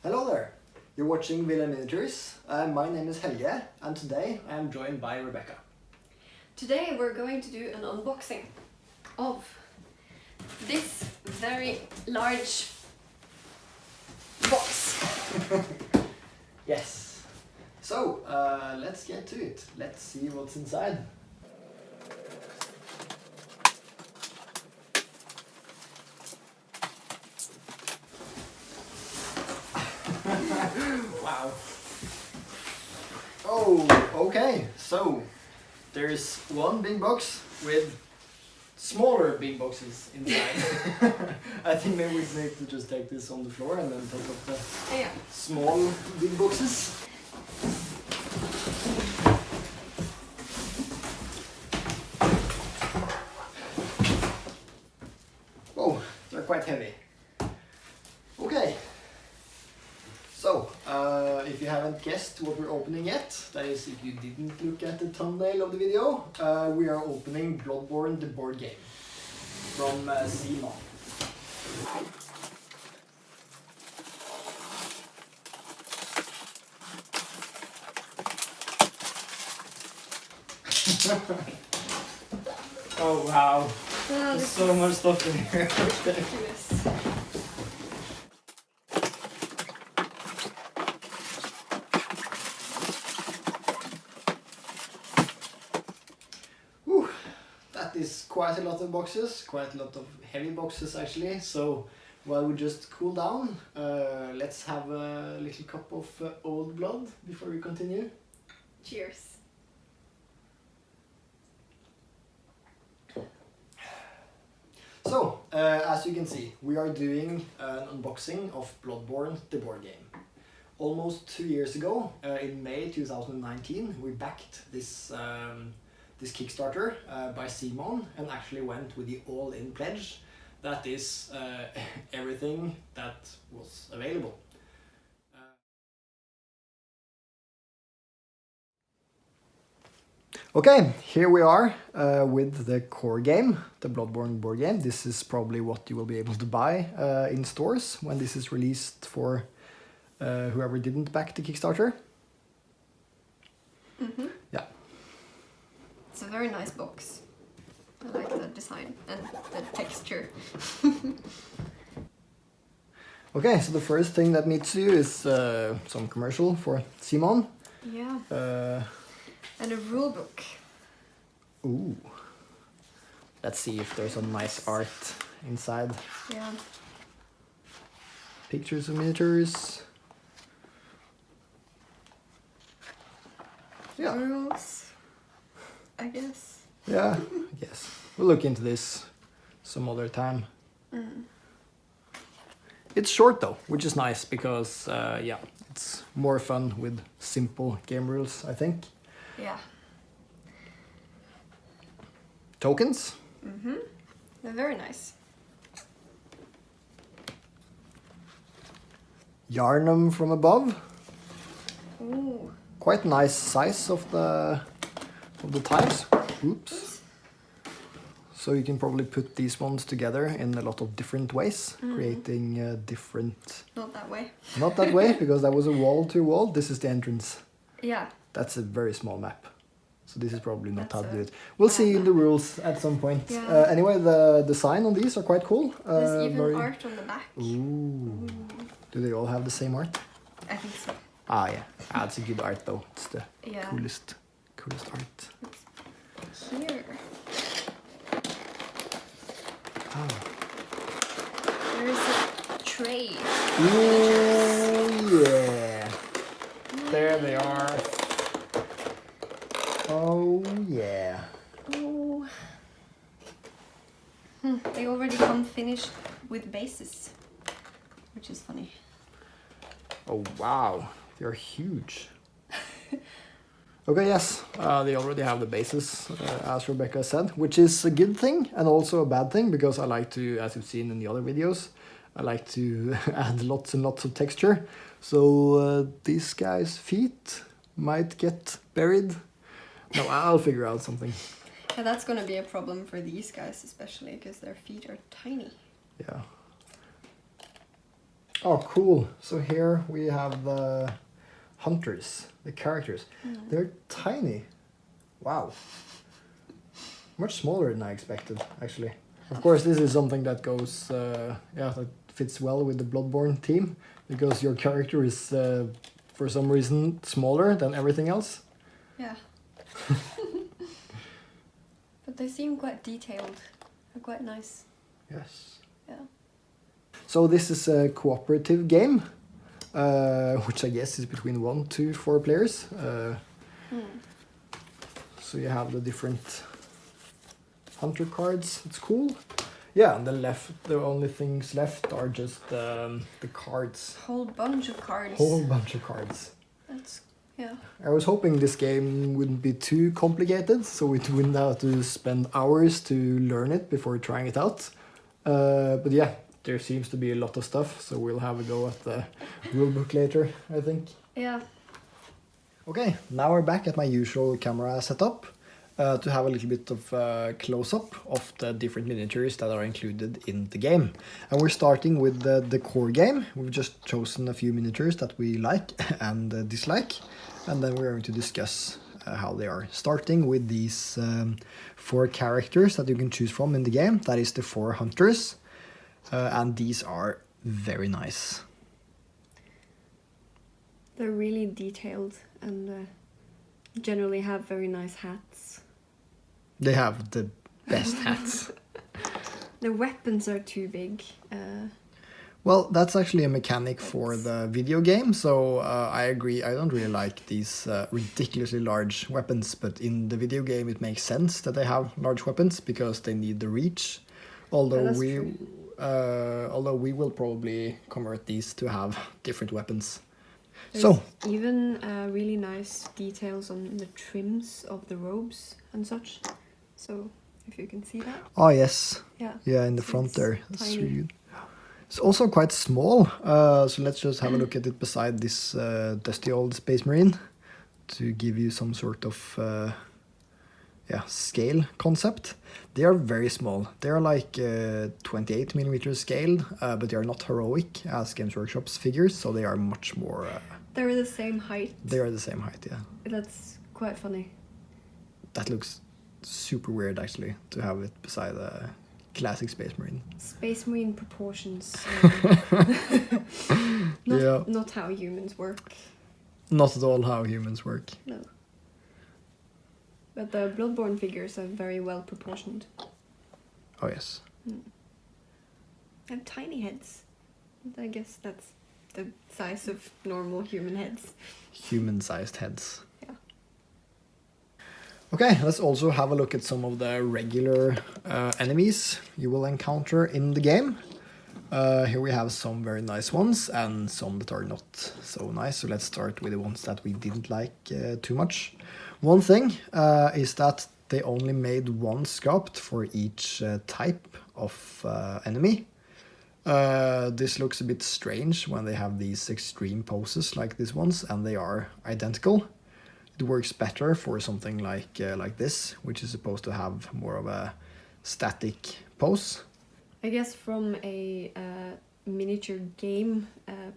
Hello there, you're watching Villa Miniatures. My name is Helge and today I am joined by Rebecca. Today we're going to do an unboxing of this very large box. Yes. So, let's get to it. Let's see what's inside. Wow. Oh, okay. So, there's one big box with smaller big boxes inside. I think maybe we need to just take this on the floor and then take up the small big boxes. Oh, they're quite heavy. Okay. So, if you haven't guessed what we're opening yet, that is if you didn't look at the thumbnail of the video, we are opening Bloodborne the Boardgame from CMON. Oh wow, there's so much stuff in here. Ridiculous. That is quite a lot of boxes, quite a lot of heavy boxes actually, so while we just cool down, let's have a little cup of old blood before we continue. Cheers. So, as you can see, we are doing an unboxing of Bloodborne the Boardgame. Almost 2 years ago, in May 2019, we backed this this Kickstarter by CMON and actually went with the all-in pledge. That is everything that was available. Okay, here we are with the core game, the Bloodborne board game. This is probably what you will be able to buy in stores when this is released for whoever didn't back the Kickstarter. Mm-hmm. Yeah. It's a very nice box. I like the design and the texture. Okay, so the first thing that meets you is some commercial for CMON. Yeah. And a rule book. Ooh. Let's see if there's some nice art inside. Yeah. Pictures of miniatures. Yeah. Rules, I guess. Yeah, I guess. We'll look into this some other time. Mm. It's short though, which is nice because, yeah, it's more fun with simple game rules, I think. Yeah. Tokens. Mm-hmm. They're very nice. Yarnum from above. Ooh. Quite nice size of the tiles. Oops. So you can probably put these ones together in a lot of different ways, creating different... Not that way. Not that way, because that was a wall to wall. This is the entrance. Yeah. That's a very small map. So this is probably not That's how to do it. We'll see in the rules at some point. Yeah. Anyway, the design on these are quite cool. There's even very... art on the back. Ooh. Do they all have the same art? I think so. Ah, yeah. Ah, it's a good art though. It's the Yeah. coolest art. It's here. Oh. There is a tray. Ooh, yeah. There they are. Oh, yeah. Oh. They already come finished with bases, which is funny. Oh, wow. They're huge. Okay, yes, they already have the bases, as Rebecca said, which is a good thing and also a bad thing, because I like to, as you've seen in the other videos, I like to add lots and lots of texture. So these guys' feet might get buried. No, I'll figure out something. Yeah, that's gonna be a problem for these guys especially, because their feet are tiny. Yeah. Oh, cool. So here we have the hunters, the characters. They're tiny. Wow. Much smaller than I expected, actually. Of course, this is something that goes, that fits well with the Bloodborne theme, because your character is, for some reason, smaller than everything else. Yeah. But they seem quite detailed. They're quite nice. Yes. Yeah. So this is a cooperative game, which I guess is between 1 to 4 players. So you have the different hunter cards. It's cool. Yeah, on the left, the only things left are just the cards. Whole bunch of cards. Whole bunch of cards. That's, yeah. I was hoping this game wouldn't be too complicated, so we wouldn't have to spend hours to learn it before trying it out. But yeah, there seems to be a lot of stuff, so we'll have a go at the rulebook later, I think. Yeah. Okay, now we're back at my usual camera setup to have a little bit of close-up of the different miniatures that are included in the game. And we're starting with the core game. We've just chosen a few miniatures that we like and dislike, and then we're going to discuss how they are. Starting with these 4 characters that you can choose from in the game. That is the 4 hunters, and these are very nice. They're really detailed and generally have very nice hats. They have the best hats. The weapons are too big. Well, that's actually a mechanic for the video game, so I agree. I don't really like these ridiculously large weapons, but in the video game it makes sense that they have large weapons because they need the reach. Although we will probably convert these to have different weapons. There's even really nice details on the trims of the robes and such. So if you can see that. Oh yes. Yeah. Yeah, in the So front it's there. That's tiny. really good. It's also quite small, so let's just have a look at it beside this dusty old Space Marine to give you some sort of scale concept. They are very small. They are like 28 millimeters scaled, but they are not heroic as Games Workshop's figures, so they are much more... They're the same height. They are the same height, yeah. That's quite funny. That looks super weird, actually, to have it beside a classic Space Marine. Space Marine proportions. Yeah. Not how humans work. Not at all how humans work. No. But the Bloodborne figures are very well proportioned. Oh, yes. They have tiny heads. I guess that's the size of normal human heads. Human-sized heads. Yeah. Okay, let's also have a look at some of the regular enemies you will encounter in the game. Here we have some very nice ones and some that are not so nice. So let's start with the ones that we didn't like too much. One thing is that they only made 1 sculpt for each type of enemy. This looks a bit strange when they have these extreme poses like these ones, and they are identical. It works better for something like this, which is supposed to have more of a static pose. I guess from a miniature game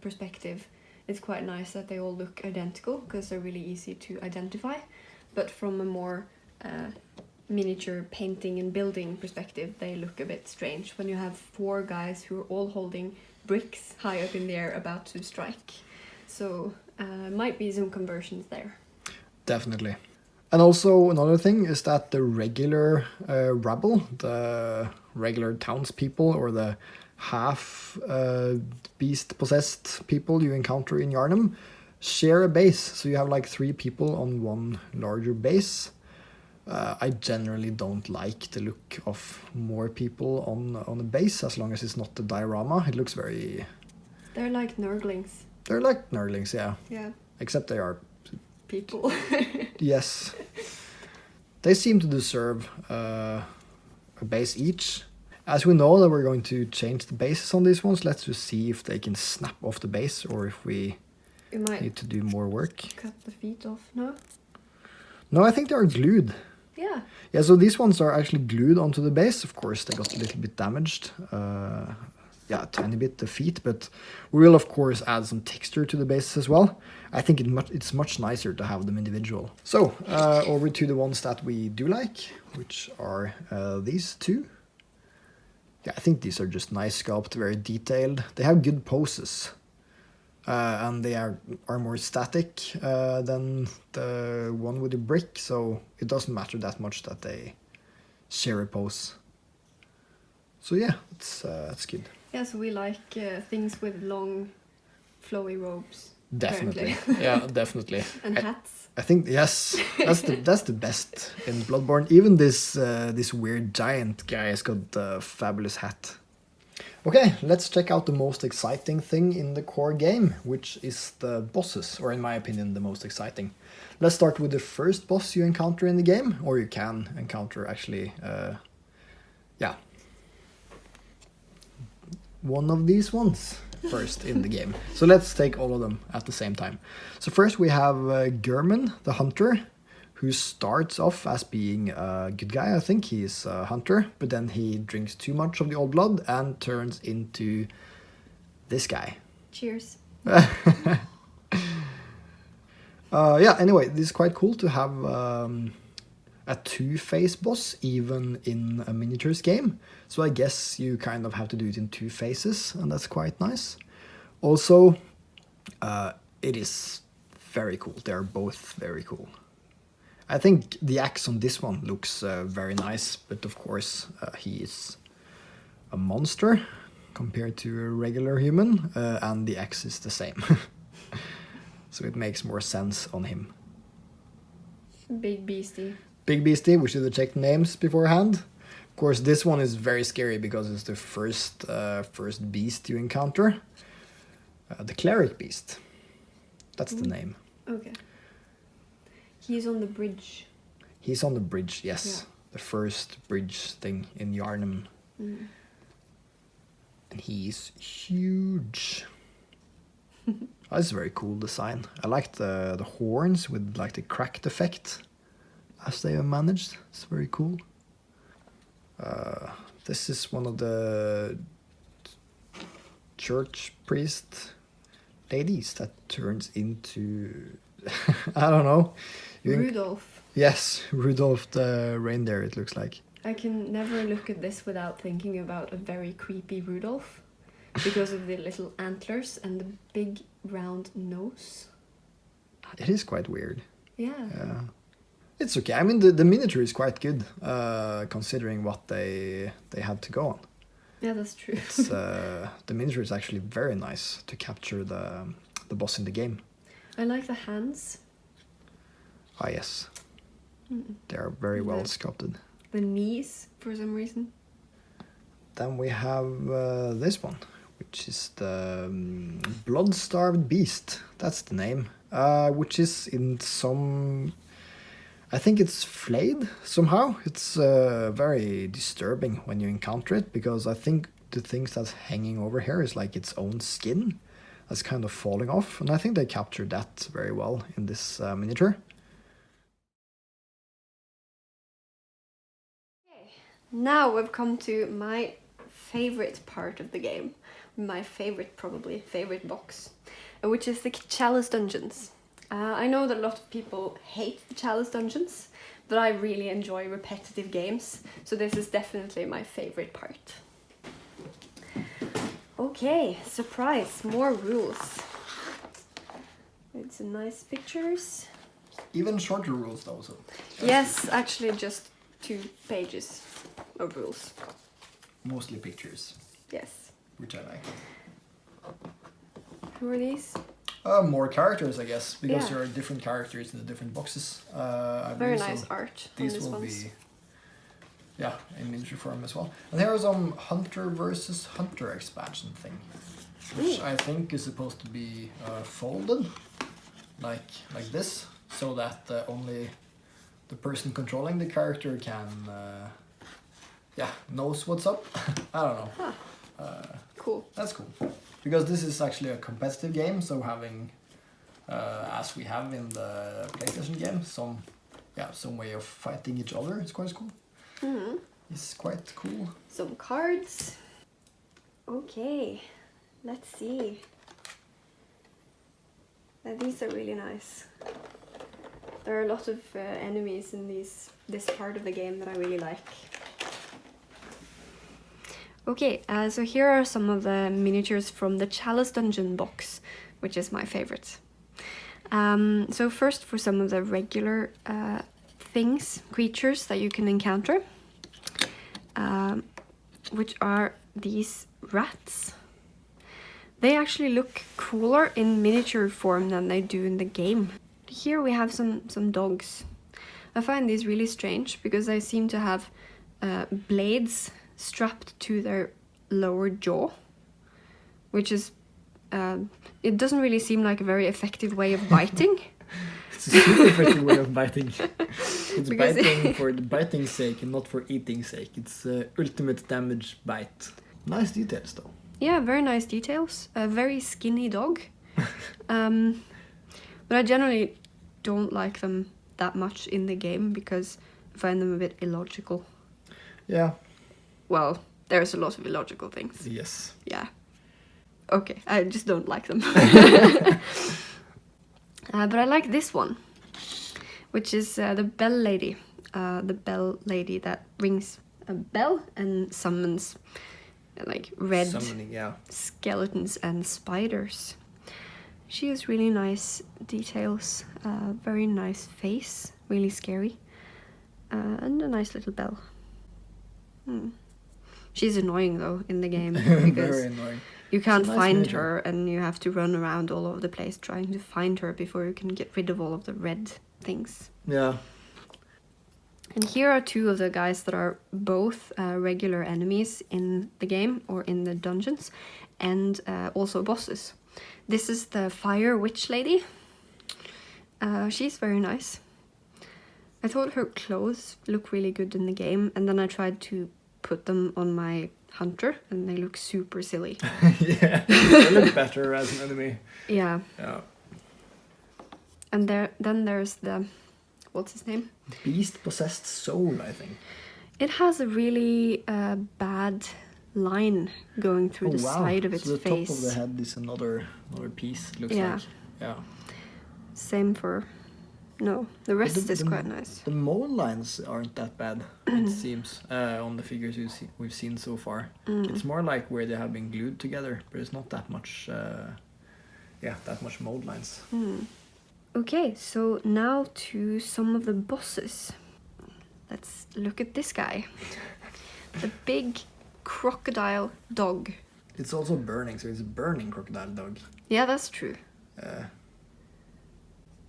perspective, it's quite nice that they all look identical because they're really easy to identify. But from a more miniature painting and building perspective, they look a bit strange when you have 4 guys who are all holding bricks high up in the air about to strike. So might be some conversions there. Definitely. And also another thing is that the regular rabble, the regular townspeople or the half beast possessed people you encounter in Yharnam share a base. So you have like 3 people on one larger base. I generally don't like the look of more people on a base as long as it's not the diorama. It looks very... They're like nurglings. They're like nurglings, yeah. Yeah. Except they are... People. Yes. They seem to deserve a base each. As we know that we're going to change the bases on these ones, let's just see if they can snap off the base or if we might need to do more work. cut the feet off, no? No, I think they are glued. Yeah. Yeah, so these ones are actually glued onto the base. Of course, they got a little bit damaged. yeah, a tiny bit the feet, but we will of course add some texture to the bases as well. I think it's much nicer to have them individual. So over to the ones that we do like, which are these two. Yeah, I think these are just nice sculpt, very detailed. They have good poses. And they are more static than the one with the brick, so it doesn't matter that much that they share a pose. So yeah, it's good. Yeah, so we like things with long, flowy robes. Definitely, apparently. yeah, definitely. And hats. I think yes, that's the best in Bloodborne. Even this weird giant guy has got a fabulous hat. Okay, let's check out the most exciting thing in the core game, which is the bosses, or in my opinion, the most exciting. Let's start with the first boss you encounter in the game, or you can encounter actually, yeah, one of these ones first in the game. So let's take all of them at the same time. So first we have Gehrman, the hunter, who starts off as being a good guy. I think he's a hunter, but then he drinks too much of the old blood and turns into this guy. Cheers. Yeah, anyway, this is quite cool to have a two-phase boss even in a miniatures game. So I guess you kind of have to do it in 2 phases, and that's quite nice. Also, it is very cool. They are both very cool. I think the axe on this one looks very nice, but of course he is a monster compared to a regular human, and the axe is the same. So it makes more sense on him. Big beastie. Big beastie, we should have checked names beforehand. Of course, this one is very scary because it's the first beast you encounter. The cleric beast. That's the name. Okay. He's on the bridge. He's on the bridge, yes. Yeah. The first bridge thing in Yarnum. Mm. And he's huge. That's a very cool design. I like the horns with like the cracked effect as they have managed. It's very cool. This is one of the church priest ladies that turns into I don't know. Rudolph. Yes, Rudolph the reindeer, it looks like. I can never look at this without thinking about a very creepy Rudolph because of the little antlers and the big round nose. It is quite weird. Yeah. It's okay. I mean, the miniature is quite good, considering what they had to go on. Yeah, that's true. It's, the miniature is actually very nice to capture the boss in the game. I like the hands. Ah, yes. They are very well sculpted. The knees, for some reason. Then we have this one, which is the Blood-Starved Beast. That's the name. Which is in some... I think it's flayed somehow. It's very disturbing when you encounter it, because I think the things that's hanging over here is like its own skin that's kind of falling off. And I think they captured that very well in this miniature. Now we've come to my favorite part of the game. My favorite box, which is the Chalice Dungeons. I know that a lot of people hate the Chalice Dungeons, but I really enjoy repetitive games, so this is definitely my favorite part. Okay, surprise, more rules. It's nice pictures. Even shorter rules though, so... Yes, actually just 2 pages of rules. Mostly pictures. Yes. Which I like. Who are these? More characters, I guess, because Yeah. there are different characters in the different boxes. Very nice art on These this will ones. be, yeah, in miniature form as well. And here is some Hunter versus Hunter expansion thing, which I think is supposed to be folded, like this, so that only the person controlling the character can, knows what's up. I don't know. Huh. Cool. That's cool. Because this is actually a competitive game, so having, as we have in the PlayStation game, some way of fighting each other is quite cool. Mm-hmm. It's quite cool. Some cards. Okay, let's see. These are really nice. There are a lot of enemies in this part of the game that I really like. Okay, so here are some of the miniatures from the Chalice Dungeon box, which is my favorite. So first for some of the regular creatures that you can encounter, which are these rats. They actually look cooler in miniature form than they do in the game. Here we have some dogs. I find these really strange because they seem to have blades strapped to their lower jaw, which is it doesn't really seem like a very effective way of biting. It's a super effective way of biting. It's Because biting for the biting's sake and not for eating's sake. It's ultimate damage bite. Nice details though. Yeah, very nice details. A very skinny dog. But I generally don't like them that much in the game because I find them a bit illogical. Yeah. Well, there's a lot of illogical things. Yes. Yeah. Okay, I just don't like them. But I like this one, which is the bell lady. The bell lady that rings a bell and summons like red skeletons and spiders. She has really nice details, very nice face, really scary, and a nice little bell. She's annoying though in the game because Very annoying. you can't Nice find miniature. her and you have to run around all over the place trying to find her before you can get rid of all of the red things. Yeah. And here are two of the guys that are both regular enemies in the game or in the dungeons, and also bosses. This is the fire witch lady. She's very nice. I thought her clothes look really good in the game, and then I tried to put them on my hunter and they look super silly. Yeah, they look better as an enemy. Yeah. Yeah. And then there's the, what's his name? Beast possessed soul, I think. It has a really bad line going through the side of its so the face. top of the head is another piece, it looks Yeah. like. Yeah. Same for... No, the rest is quite nice. The mole lines aren't that bad, it seems, on the figures we've seen so far. It's more like where they have been glued together, but it's not that much, that much mold lines. Okay, so now to some of the bosses. Let's look at this guy. The big crocodile dog. It's also burning, so it's a burning crocodile dog. Yeah, that's true.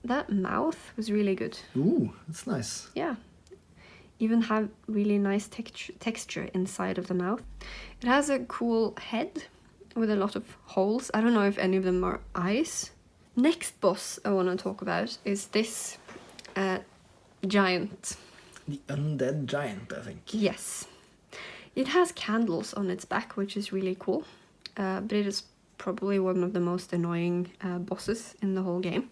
That mouth was really good. Ooh, that's nice. Yeah. Even have really nice texture inside of the mouth. It has a cool head with a lot of holes. I don't know if any of them are eyes. Next boss I want to talk about is this giant. The undead giant, I think. Yes. It has candles on its back, which is really cool. But it is probably one of the most annoying bosses in the whole game.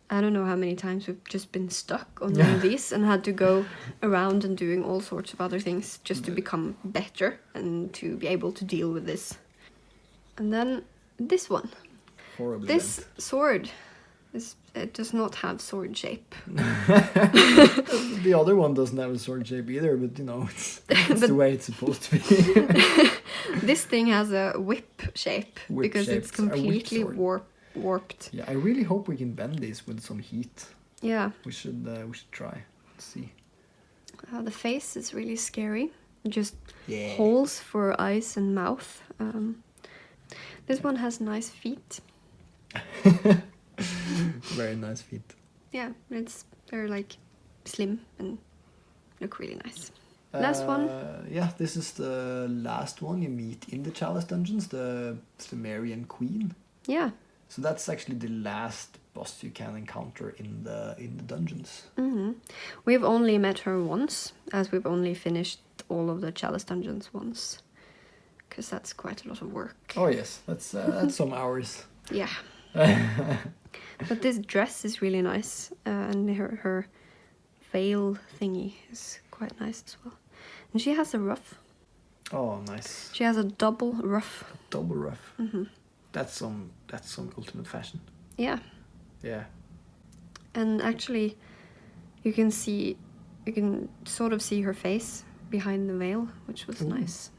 I don't know how many times we've just been stuck on one of these and had to go around and doing all sorts of other things just to become better and to be able to deal with this. And then this one. Horribly This bent. sword, it does not have sword shape. The other one doesn't have a sword shape either, but you know, it's the way it's supposed to be. This thing has a whip shape because it's Whip-shaped. A whip completely sword. warped. Yeah, I really hope we can bend these with some heat. Yeah. We should try. Let's see. The face is really scary. Just Yeah. holes for eyes and mouth. This one has nice feet. Very nice feet. Yeah, they're like slim and look really nice. Last one. Yeah, this is the last one you meet in the Chalice Dungeons, the Sumerian Queen. Yeah. So that's actually the last boss you can encounter in the dungeons. We've only met her once, as we've only finished all of the Chalice Dungeons once. Because that's quite a lot of work. Oh yes, that's some hours. Yeah. But this dress is really nice. And her veil thingy is quite nice as well. And she has a ruff. Oh, nice. She has a double ruff. Double ruff. That's some ultimate fashion. Yeah. Yeah. And actually, you can sort of see her face behind the veil, which was nice.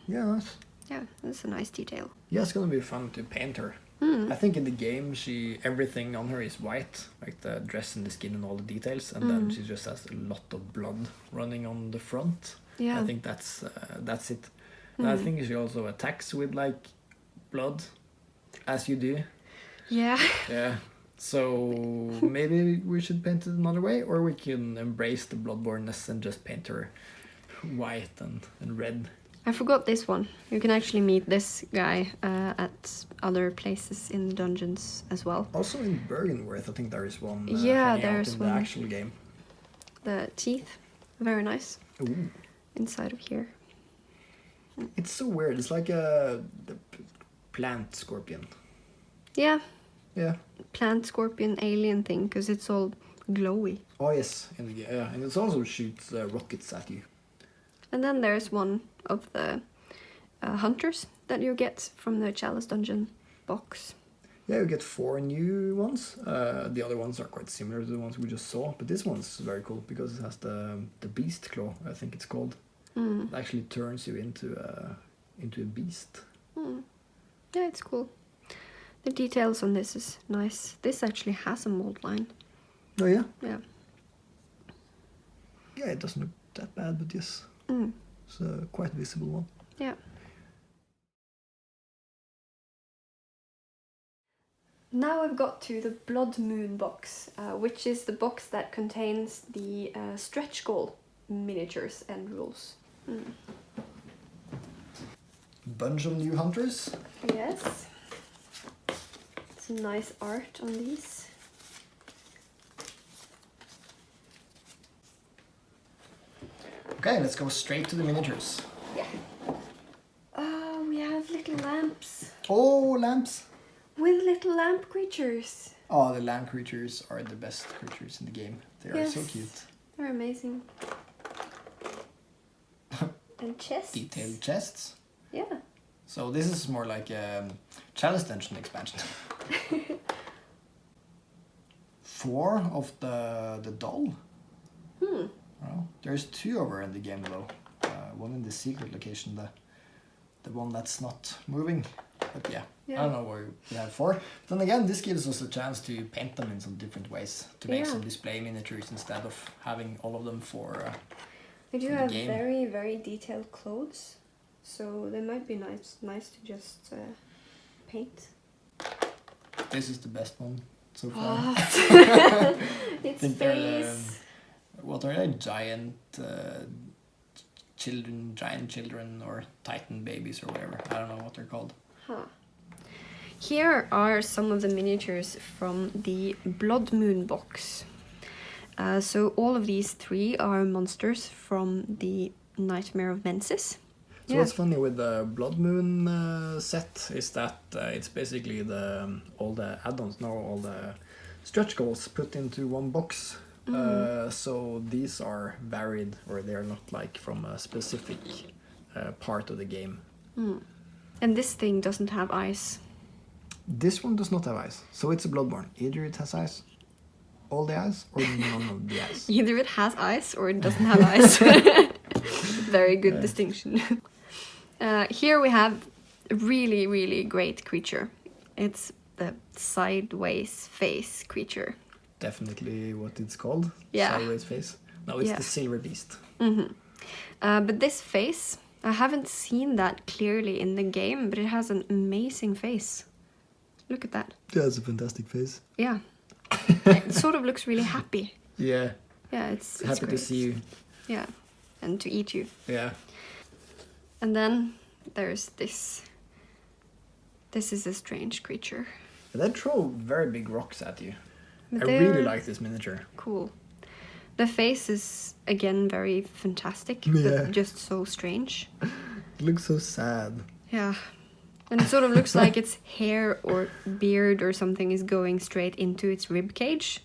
Yeah, nice. Yeah, that's a nice detail. Yeah, it's gonna be fun to paint her. I think in the game, everything on her is white, like the dress and the skin and all the details, and then she just has a lot of blood running on the front. Yeah. I think that's it. And I think she also attacks with like blood, as you do. Yeah. Yeah. So maybe we should paint it another way, or we can embrace the bloodborneness and just paint her white and red. I forgot this one. You can actually meet this guy at other places in the dungeons as well. Also in Byrgenwerth, I think there is one. Yeah, hanging out there's in one. the actual game. The teeth, very nice. Ooh. Inside of here. It's so weird. It's like the plant scorpion. Yeah. Yeah. Plant scorpion alien thing, because it's all glowy. Oh yes, and it also shoots rockets at you. And then there's one of the hunters that you get from the Chalice Dungeon box. Yeah, you get 4 new ones. The other ones are quite similar to the ones we just saw, but this one's very cool because it has the beast claw, I think it's called. It actually turns you into a beast. Yeah, it's cool. The details on this is nice. This actually has a mold line. Oh yeah? Yeah. Yeah, it doesn't look that bad, but yes. It's a quite visible one. Yeah. Now I've got to the Blood Moon box, which is the box that contains the stretch goal miniatures and rules. Bunch of new hunters. Yes. Some nice art on these. Okay, let's go straight to the miniatures. Yeah. Oh, we have little lamps. Oh, lamps! With little lamp creatures. Oh, the lamp creatures are the best creatures in the game. They are so cute. They're amazing. And chests. Detailed chests. Yeah. So this is more like a Chalice Dungeon expansion. 4 of the doll. Well, there's 2 over in the game though. One in the secret location, the one that's not moving. But yeah, I don't know where we have 4. Then again, this gives us a chance to paint them in some different ways to make some display miniatures instead of having all of them for. They do have very, very detailed clothes, so they might be nice to just paint. This is the best one so far. It's face. What are they? Giant children or titan babies or whatever. I don't know what they're called. Here are some of the miniatures from the Blood Moon box. So all of these 3 are monsters from the Nightmare of Mensis. So what's funny with the Blood Moon set is that it's basically all the add-ons, all the stretch goals put into one box. So these are varied, or they're not like from a specific part of the game. And this thing doesn't have eyes. This one does not have eyes, so it's a Bloodborne. Either it has eyes, all the eyes, or none of the eyes. Either it has eyes or it doesn't have eyes. Very good distinction. Here we have a really, really great creature. It's the sideways face creature. Definitely what it's called. Yeah. Sideways face. No, it's the silver beast. But this face, I haven't seen that clearly in the game, but it has an amazing face. Look at that. Yeah, it's a fantastic face. Yeah. It sort of looks really happy. Yeah. Yeah, it's happy great. to see you. Yeah, and to eat you. Yeah. And then there's this. This is a strange creature. They throw very big rocks at you. But I really like this miniature. Cool. The face is, again, very fantastic, Yeah. but just so strange. It looks so sad. Yeah. And it sort of looks like its hair or beard or something is going straight into its rib cage.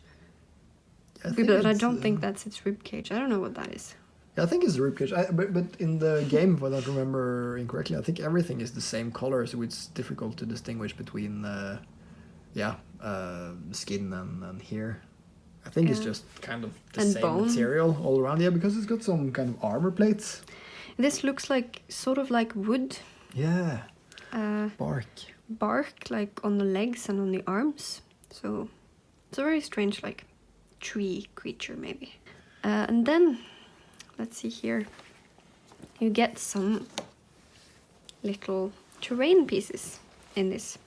But I don't think that's its rib cage. I don't know what that is. Yeah, I think it's the ribcage. But in the game, if I don't remember incorrectly, I think everything is the same color, so it's difficult to distinguish between, skin and hair. I think it's just kind of the and same bone. material all around. Yeah, because it's got some kind of armor plates. This looks like sort of like wood. Yeah. Bark. Bark, like on the legs and on the arms. So it's a very strange, like tree creature maybe. And then let's see here. You get some little terrain pieces in this.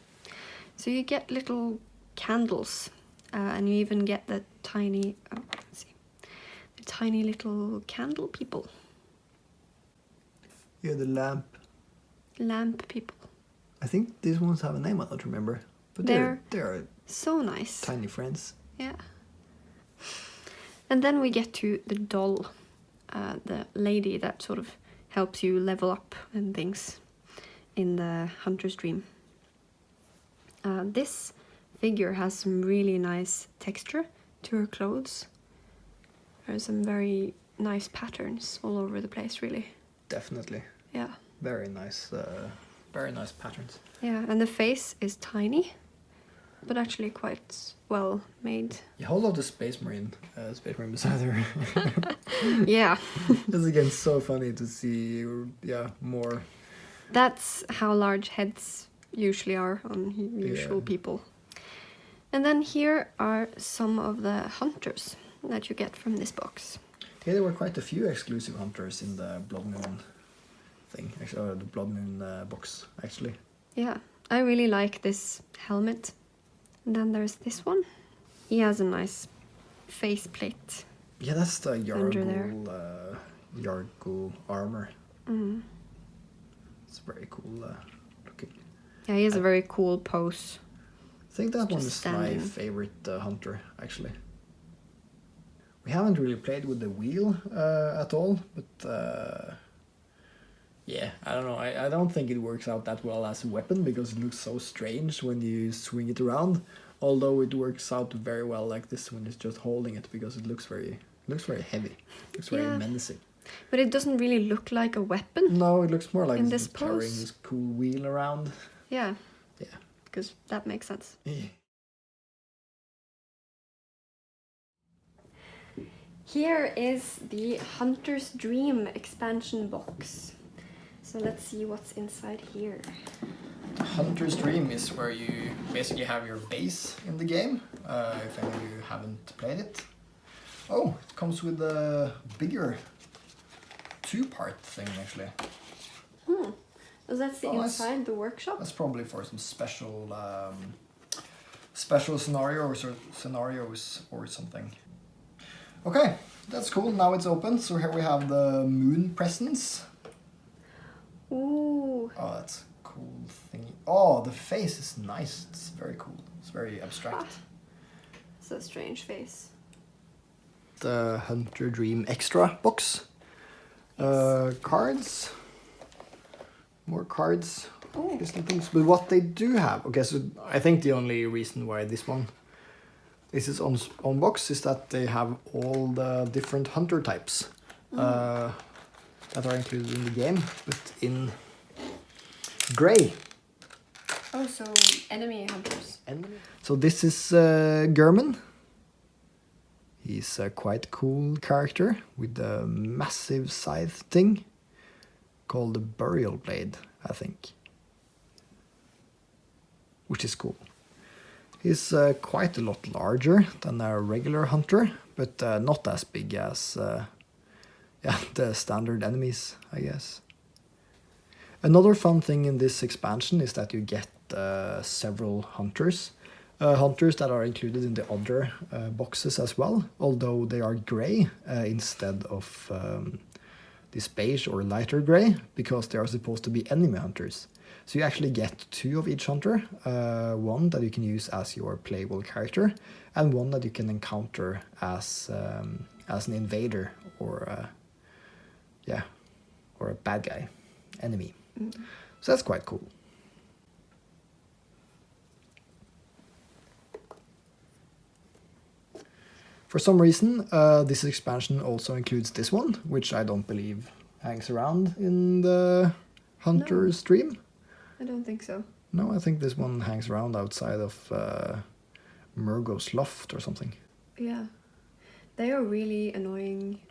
So you get little candles, and you even get the tiny, the tiny little candle people. Yeah, the lamp. Lamp people. I think these ones have a name, I don't remember. But they're so nice. Tiny friends. Yeah. And then we get to the doll, the lady that sort of helps you level up and things in the Hunter's Dream. This figure has some really nice texture to her clothes. There are some very nice patterns all over the place, really. Definitely. Yeah. Very nice patterns. Yeah, and the face is tiny, but actually quite well made. Yeah, hold on the Space Marine beside her. Yeah. It's again so funny to see, more. That's how large heads usually are on usual people. And then here are some of the hunters that you get from this box. Yeah, there were quite a few exclusive hunters in the Blood Moon thing, actually, or the Blood Moon box, actually. Yeah, I really like this helmet. And then there's this one. He has a nice faceplate. Yeah, that's the Yahar'gul armor. Mm. It's very cool looking. Yeah, he has a very cool pose. I think that one Just is standing. my favorite hunter, actually. We haven't really played with the wheel at all, but I don't know. I don't think it works out that well as a weapon because it looks so strange when you swing it around. Although it works out very well like this when it's just holding it because it looks very heavy. It looks very menacing. But it doesn't really look like a weapon. No, it looks more like in it's this carrying pose. this cool wheel around. Yeah. Yeah. Because that makes sense. Yeah. Here is the Hunter's Dream expansion box. So let's see what's inside here. The Hunter's Dream is where you basically have your base in the game, if any of you haven't played it. Oh, it comes with a bigger two-part thing, actually. So that's the inside the workshop? That's probably for some special scenarios or something. Okay, that's cool. Now it's open. So here we have the moon presence. Ooh. Oh, that's a cool thing. Oh, the face is nice. It's very cool. It's very abstract. It's a strange face. The Hunter Dream extra box. Cards. More cards. Oh. Different things. But what they do have. Okay, so I think the only reason why this is on box is that they have all the different hunter types that are included in the game, but in grey. Oh, so enemy hunters. So this is German. He's a quite cool character with a massive scythe thing called the Burial Blade, I think. Which is cool. He's quite a lot larger than a regular hunter, but not as big as the standard enemies, I guess. Another fun thing in this expansion is that you get several hunters. Hunters that are included in the other boxes as well, although they are grey instead of this beige or lighter grey, because they are supposed to be enemy hunters. So you actually get two of each hunter, one that you can use as your playable character, and one that you can encounter as an invader or a bad guy, enemy. Mm-hmm. So that's quite cool. For some reason, this expansion also includes this one, which I don't believe hangs around in the Hunter stream. I don't think so. No, I think this one hangs around outside of Mergo's Loft or something. Yeah. They are really annoying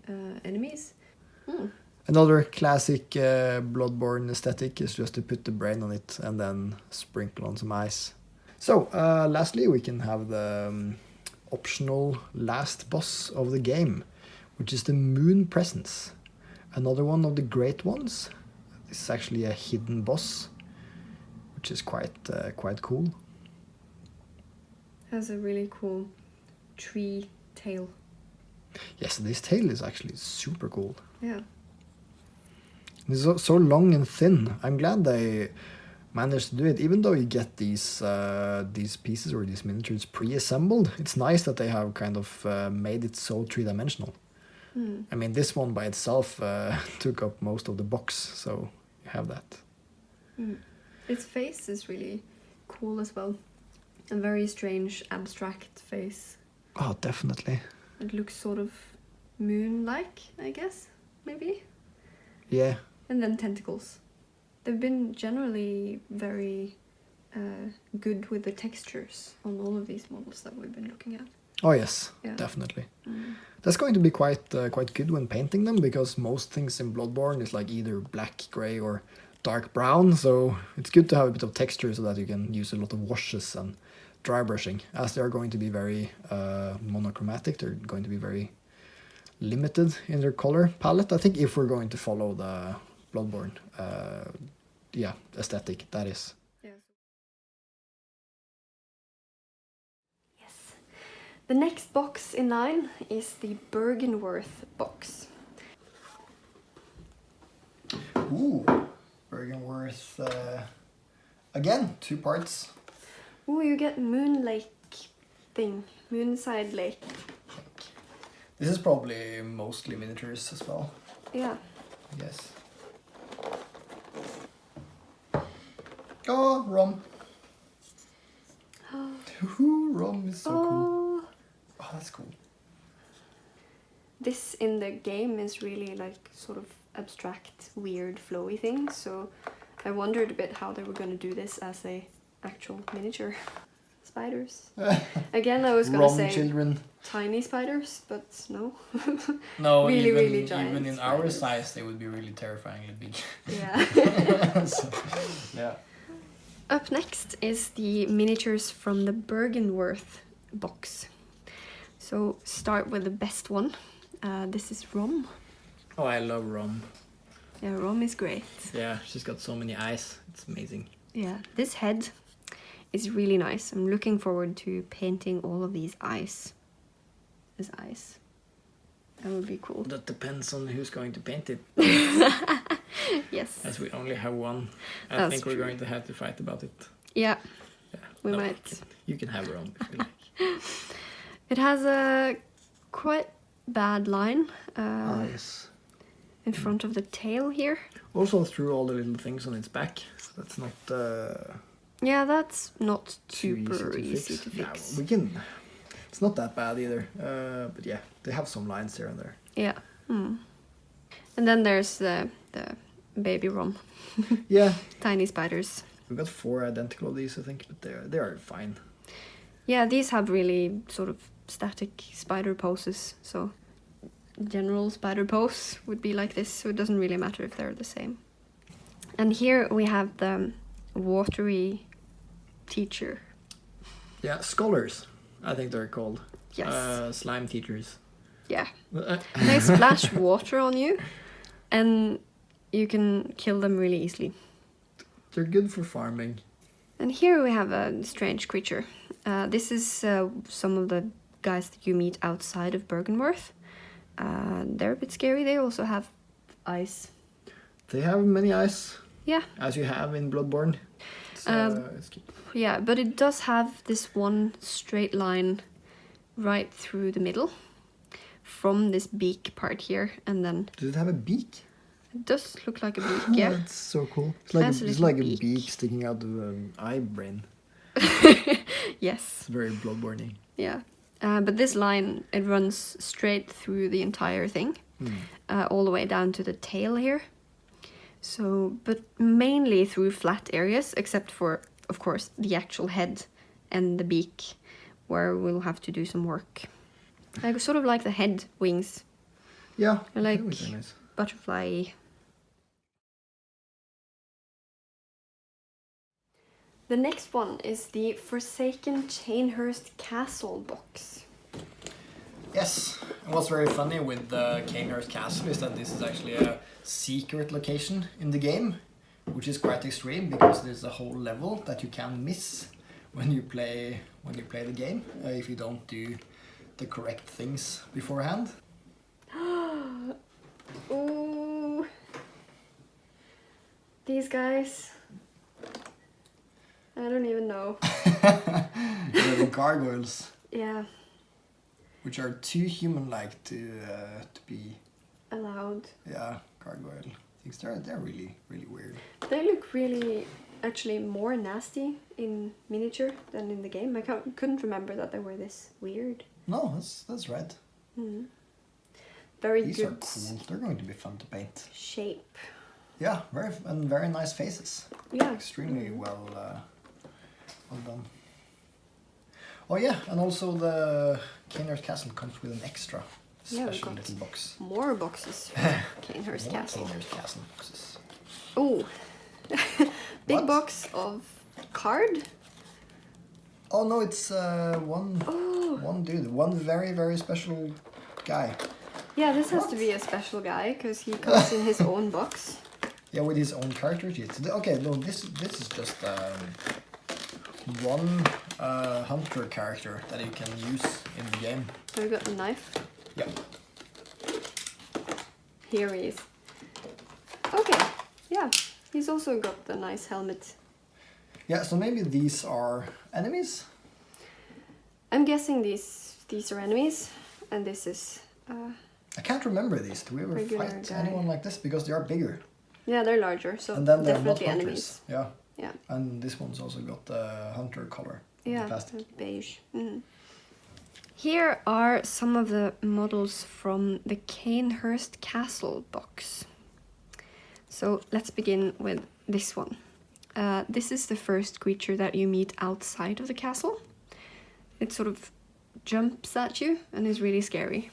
enemies. Another classic Bloodborne aesthetic is just to put the brain on it and then sprinkle on some ice. So, lastly, we can have the optional last boss of the game, which is the Moon Presence. Another one of the great ones. This is actually a hidden boss, which is quite cool. Has a really cool tree tail. Yes, this tail is actually super cool. Yeah. It's so long and thin. I'm glad they managed to do it, even though you get these pieces or these miniatures pre-assembled. It's nice that they have kind of made it so three-dimensional. I mean, this one by itself took up most of the box, so you have that. Its face is really cool as well. A very strange, abstract face. Oh, definitely. It looks sort of moon-like, I guess, maybe? Yeah. And then tentacles. They've been generally very good with the textures on all of these models that we've been looking at. Oh yes, Yeah. definitely. That's going to be quite good when painting them, because most things in Bloodborne is like either black, grey or dark brown, so it's good to have a bit of texture so that you can use a lot of washes and dry brushing. As they are going to be very monochromatic, they're going to be very limited in their color palette. I think if we're going to follow the Bloodborne aesthetic, that is. Yes. The next box in line is the Byrgenwerth box. Ooh, Byrgenwerth. Again, 2 parts. Ooh, you get Moon Lake thing. Moonside Lake. This is probably mostly miniatures as well. Yeah. Yes. Oh, rum. Ooh, rum is so cool. Oh, that's cool. This in the game is really like sort of abstract, weird, flowy thing. So I wondered a bit how they were going to do this as a actual miniature. Spiders. Again, I was going to say children. tiny spiders, but no. No, really, really giant even in spiders. our size, they would be really terrifyingly big. Yeah. So, yeah. Up next is the miniatures from the Byrgenwerth box. So start with the best one. This is Rom. Oh, I love Rom. Yeah, Rom is great. Yeah, she's got so many eyes. It's amazing. Yeah, this head is really nice. I'm looking forward to painting all of these eyes as eyes. That would be cool. That depends on who's going to paint it. Yes. As we only have one. I That's think we're true. going to have to fight about it. Yeah, Yeah. we No, might. You can have Rom if you like. It has a quite bad line Yes. in front of the tail here. Also through all the little things on its back. That's not Yeah, that's not too super easy to easy fix. to fix. We can. It's not that bad either. But yeah, they have some lines here and there. Yeah. And then there's the baby Rom. Yeah. Tiny spiders. We've got 4 identical of these, I think, but they are fine. Yeah, these have really sort of static spider poses. So general spider pose would be like this, so it doesn't really matter if they're the same. And here we have the watery teacher. Yeah, scholars, I think they're called. Yes. Slime teachers. Yeah. They splash water on you, and you can kill them really easily. They're good for farming. And here we have a strange creature. This is some of the guys that you meet outside of Byrgenwerth. They're a bit scary. They also have eyes. They have many eyes. Yeah. As you have in Bloodborne. It's cute. Yeah, but it does have this one straight line right through the middle from this beak part here, and then Does it have a beak? it does look like a beak, yeah. That's so cool. It's Has a like little a beak sticking out of an eye brain. Yes. It's very Bloodborne-y. Yeah. But this line, it runs straight through the entire thing, all the way down to the tail here. So, but mainly through flat areas, except for, of course, the actual head and the beak, where we'll have to do some work. I sort of like the head wings. Yeah, I like that was very nice. butterfly. The next one is the Forsaken Cainhurst Castle box. Yes, and what's very funny with the Cainhurst Castle is that this is actually a secret location in the game, which is quite extreme because there's a whole level that you can miss when you play the game if you don't do the correct things beforehand. Ooh, these guys. I don't even know. The gargoyles. Yeah. Which are too human-like to be Allowed. Yeah, gargoyle things. They're really weird. They look really, actually, more nasty in miniature than in the game. I couldn't remember that they were this weird. No, that's right. Mm. Very These good. are cool. They're going to be fun to paint. Shape. Yeah, very nice faces. Yeah. Extremely well done. Oh yeah, and also the Cainhurst Castle comes with an extra special little box. More boxes. Cainhurst Castle. Cainhurst Castle boxes. Oh, big What? box of card. Oh no, it's one dude, one very special guy. Yeah, this has What? to be a special guy because he comes in his own box. Yeah, with his own character sheets. Okay, no, this is just one hunter character that you can use in the game. So we got the knife. Yeah. Here he is. Okay, yeah. He's also got the nice helmet. Yeah, so maybe these are enemies? I'm guessing these are enemies, and this is... I can't remember these. Do we ever Regular fight guy. anyone like this? Because they are bigger. Yeah, they're larger, so And then they're not definitely hunters. enemies. Yeah. Yeah. And this one's also got the hunter color. Yeah, The plastic. beige. Mm. Here are some of the models from the Cainhurst Castle box. So let's begin with this one. This is the first creature that you meet outside of the castle. It sort of jumps at you and is really scary.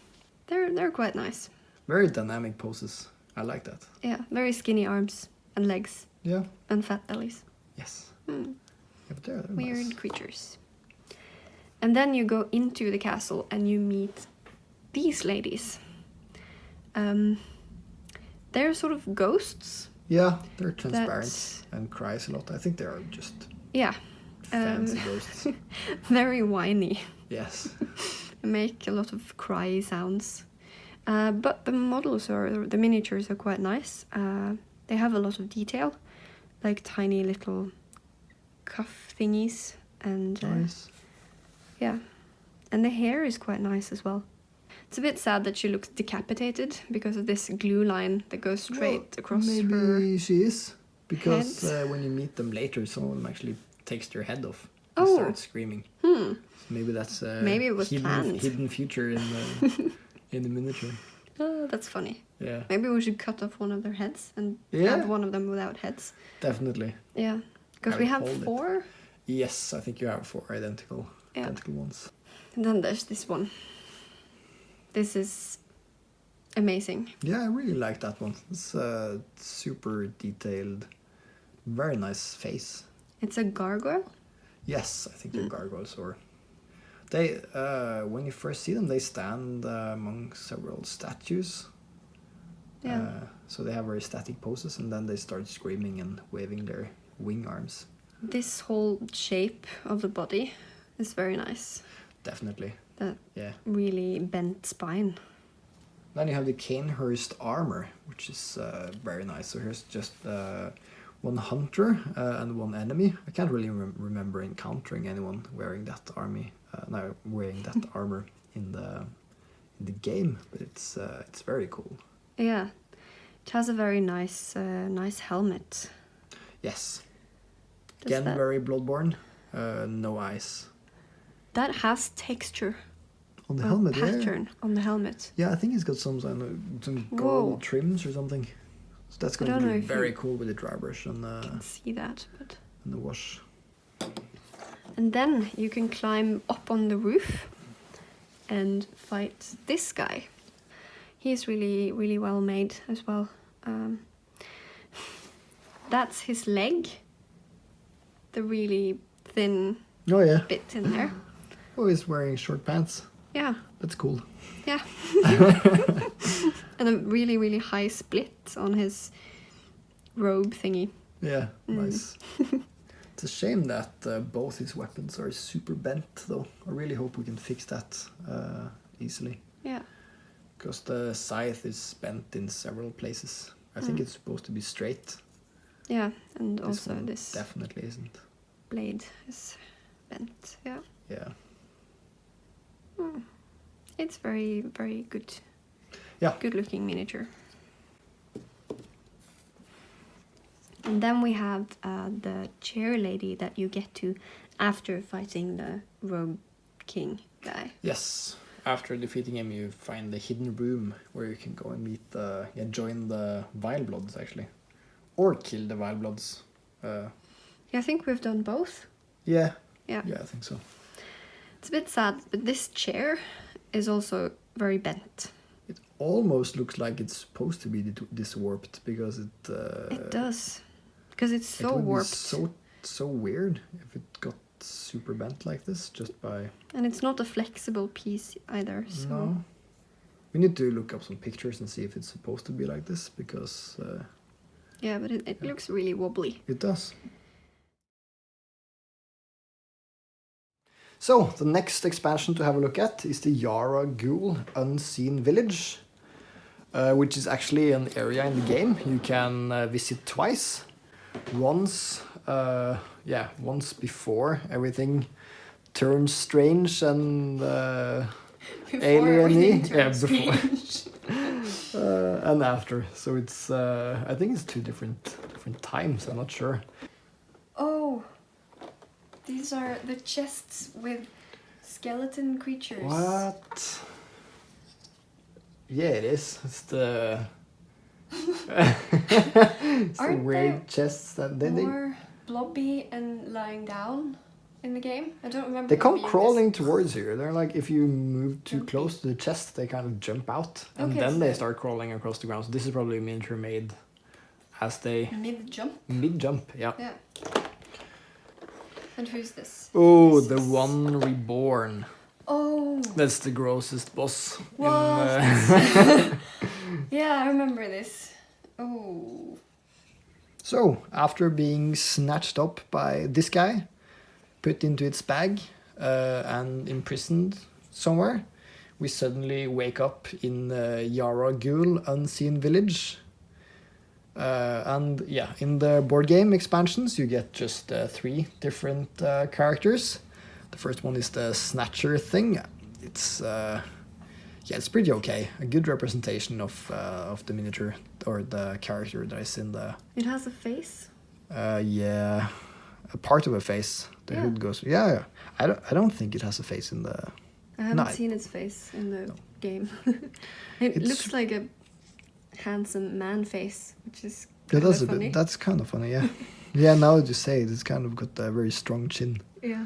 They're quite nice. Very dynamic poses. I like that. Yeah, very skinny arms and legs Yeah. and fat bellies. Yes. Hmm. Yeah, but they're Weird nice. creatures. And then you go into the castle and you meet these ladies. They're sort of ghosts. Yeah, they're transparent That's- and cries a lot. I think they are just Yeah. fancy ghosts. Very whiny. Yes. Make a lot of cry sounds. But the models the miniatures are quite nice. They have a lot of detail, like tiny little cuff thingies and Nice. yeah. And the hair is quite nice as well. It's a bit sad that she looks decapitated because of this glue line that goes straight across maybe her. she is. Because head. when you meet them later, some of them actually takes their head off and Oh. starts screaming. Hmm. So maybe that's Maybe it was hidden, planned. hidden future in the in the miniature. Oh, that's funny. Yeah, Maybe we should cut off one of their heads and Yeah. have one of them without heads. definitely. Yeah. Because I we would have hold it. 4. Yes, I think you have 4 identical Yeah. ones. And then there's this one. This is amazing. Yeah, I really like that one. It's super detailed, very nice face. It's a gargoyle. Yes, I think they're gargoyles. Or they, when you first see them, they stand among several statues. Yeah. So they have very static poses, and then they start screaming and waving their wing arms. This whole shape of the body is very nice. Definitely. That Yeah. really bent spine. Then you have the Cainhurst armor, which is very nice. So here's just one hunter and one enemy. I can't really remember encountering anyone wearing that armor in the game, but it's very cool. Yeah. It has a very nice helmet. Yes. Does Again, that- very Bloodborne. No eyes. That has texture. on the helmet. Pattern on the helmet. Yeah, I think it's got some gold trims or something. So that's going to be very cool with the dry brush and can see that, but and the wash. And then you can climb up on the roof and fight this guy. He's really, really well made as well. That's his leg. The really thin bit in there. Oh, he's wearing short pants. Yeah. That's cool. Yeah. And a really, really high split on his robe thingy. Yeah, nice. It's a shame that both his weapons are super bent, though. I really hope we can fix that easily. Yeah. Because the scythe is bent in several places. I think it's supposed to be straight. Yeah, and also this definitely isn't. Blade is bent. Yeah. Yeah. It's very, very good. Yeah. Good looking miniature. And then we have the chair lady that you get to after fighting the rogue king guy. Yes. After defeating him, you find the hidden room where you can go and meet join the Vile Bloods, actually. Or kill the Vile Bloods. Yeah, I think we've done both. Yeah. Yeah. Yeah, I think so. It's a bit sad, but this chair is also very bent. It almost looks like it's supposed to be this warped because it... it does. Because it's so warped. So weird if it got super bent like this just by... And it's not a flexible piece either, so... No. We need to look up some pictures and see if it's supposed to be like this because... yeah, but it looks really wobbly. It does. So, the next expansion to have a look at is the Yahar'gul Unseen Village, which is actually an area in the game you can visit twice. Once before everything turns strange and alien-y. Yeah, before. And after. So it's, I think it's two different times, I'm not sure. Oh! These are the chests with skeleton creatures. What? Yeah, it is. It's the... it's the weird chests that they more blobby and lying down in the game. I don't remember. They come crawling towards you. They're like, if you move too close to the chest, they kind of jump out, and then they start crawling across the ground. So this is probably a miniature made as they mid jump. Yeah. Yeah. And who's this? Oh, the one reborn. Oh. That's the grossest boss. What? Yeah, I remember this. Oh. So, after being snatched up by this guy, put into its bag, and imprisoned somewhere, we suddenly wake up in Yahar'gul Unseen Village. And yeah, in the board game expansions, you get just 3 different characters. The first one is the Snatcher thing. It's it's pretty okay. A good representation of the miniature or the character that is in the. It has a face. Yeah, a part of a face. The hood goes. Yeah. I don't think it has a face in the. I haven't seen its face in the game. It looks like a handsome man face, which is kind of funny. That's kind of funny, yeah. Yeah, now that you say it, it's kind of got a very strong chin. Yeah.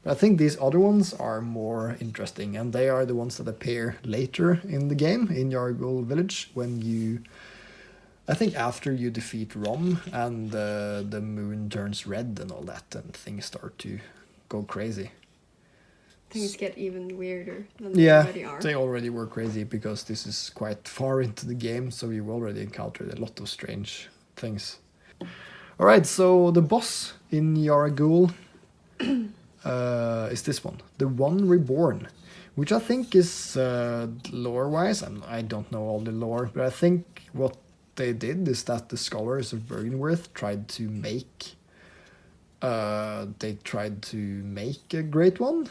I think these other ones are more interesting, and they are the ones that appear later in the game, in Yahar'gul Village, when you... I think after you defeat Rom, and the moon turns red and all that, and things start to go crazy. Things get even weirder than they already are. They already were crazy, because this is quite far into the game, so you've already encountered a lot of strange things. Alright, so the boss in Yahar'gul... is this one, the One Reborn, which I think is lore-wise, I don't know all the lore, but I think what they did is that the scholars of Byrgenwerth tried to make a great one,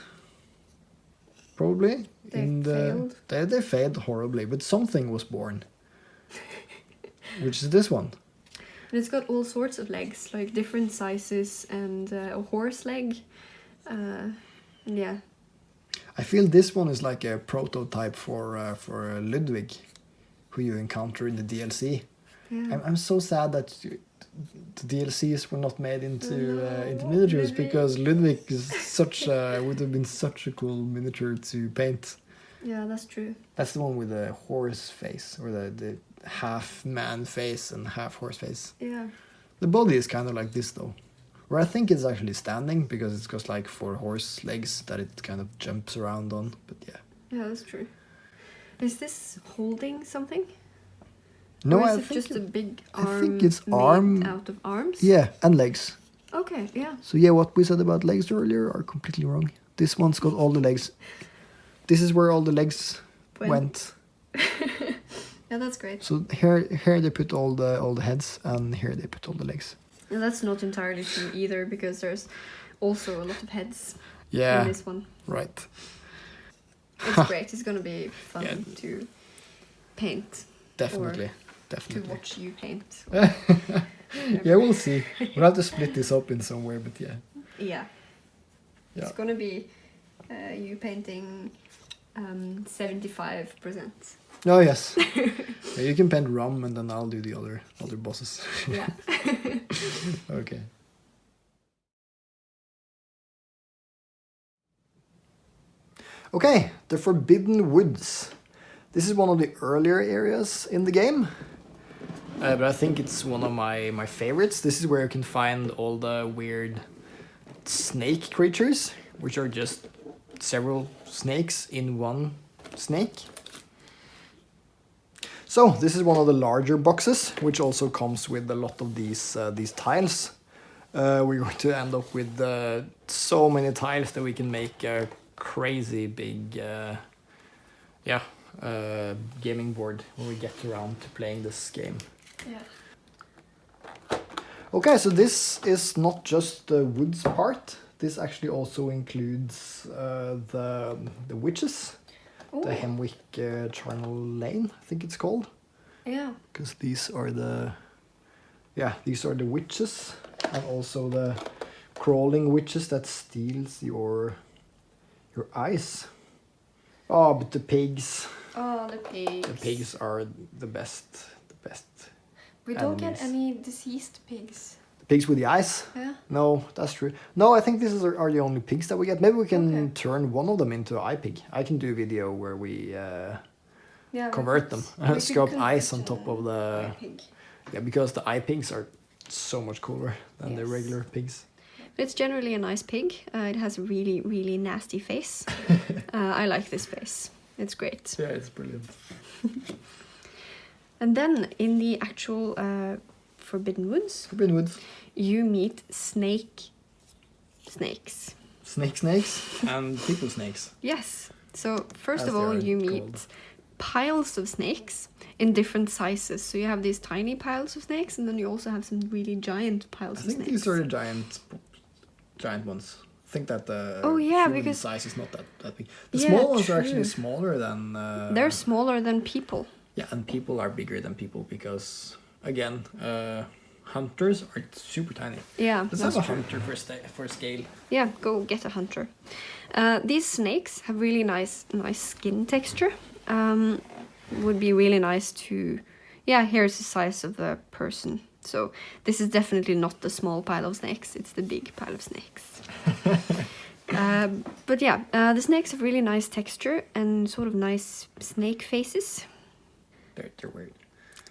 probably. Failed. They failed horribly, but something was born, which is this one. And it's got all sorts of legs, like different sizes, and a horse leg. Yeah. I feel this one is like a prototype for Ludwig, who you encounter in the DLC. Yeah. I'm so sad that the DLCs were not made into miniatures, Ludwig. because Ludwig is would have been such a cool miniature to paint. Yeah, that's true. That's the one with the horse face, or the half man face and half horse face. Yeah. The body is kind of like this though, where I think it's actually standing because it's got like 4 horse legs that it kind of jumps around on. But yeah. Yeah, that's true. Is this holding something? No, or is I it think just a big I arm think it's made arm. out of arms? Yeah, and legs. Okay, yeah. So yeah, what we said about legs earlier are completely wrong. This one's got all the legs. This is where all the legs went. Yeah, that's great. So here they put all the heads, and here they put all the legs. And that's not entirely true either, because there's also a lot of heads Yeah, in this one. right. It's great. It's gonna be fun Yeah. to paint. Definitely, Or definitely. to watch you paint. Yeah, we'll see. We'll have to split this up in somewhere, but yeah. Yeah. Yeah. It's gonna be you painting 75%. Oh yes. Yeah, you can paint rum, and then I'll do the other bosses. Yeah. Okay. Okay, the Forbidden Woods. This is one of the earlier areas in the game, but I think it's one of my favorites. This is where you can find all the weird snake creatures, which are just several snakes in one snake. So this is one of the larger boxes, which also comes with a lot of these tiles. We're going to end up with so many tiles that we can make a crazy big gaming board when we get around to playing this game. Yeah. Okay, so this is not just the woods part. This actually also includes the witches. Ooh. The Hemwick Charnel Lane, I think it's called. Yeah. Because these are the witches, and also the crawling witches that steals your eyes. Oh, but the pigs. Oh, the pigs. The pigs are the best. We don't enemies. get any deceased pigs. The pigs with the eyes? Yeah. No, that's true. No, I think these are the only pigs that we get. Maybe we can Okay. turn one of them into an eye pig. I can do a video where we Yeah. convert them. we could Scrap convert eyes on top of the... eye pig. Yeah, because the eye pigs are so much cooler than the Yes. regular pigs. But it's generally a nice pig. It has a really, really nasty face. I like this face. It's great. Yeah, it's brilliant. And then in the actual Forbidden Woods, you meet snakes. Snakes and people snakes. Yes. So first As of they all, are you meet called. piles of snakes in different sizes. So you have these tiny piles of snakes, and then you also have some really giant piles I of think snakes. these are the giant ones. I think that the human because- size is not that big. The Yeah, small ones are actually true. smaller than... They're smaller than people. Yeah, and people are bigger than people because, again, hunters are super tiny. Yeah, Let's that's have a true. hunter for scale. Yeah, go get a hunter. These snakes have really nice skin texture. Would be really nice to... Yeah, here's the size of the person. So this is definitely not the small pile of snakes. It's the big pile of snakes. But yeah, the snakes have really nice texture and sort of nice snake faces. They're weird.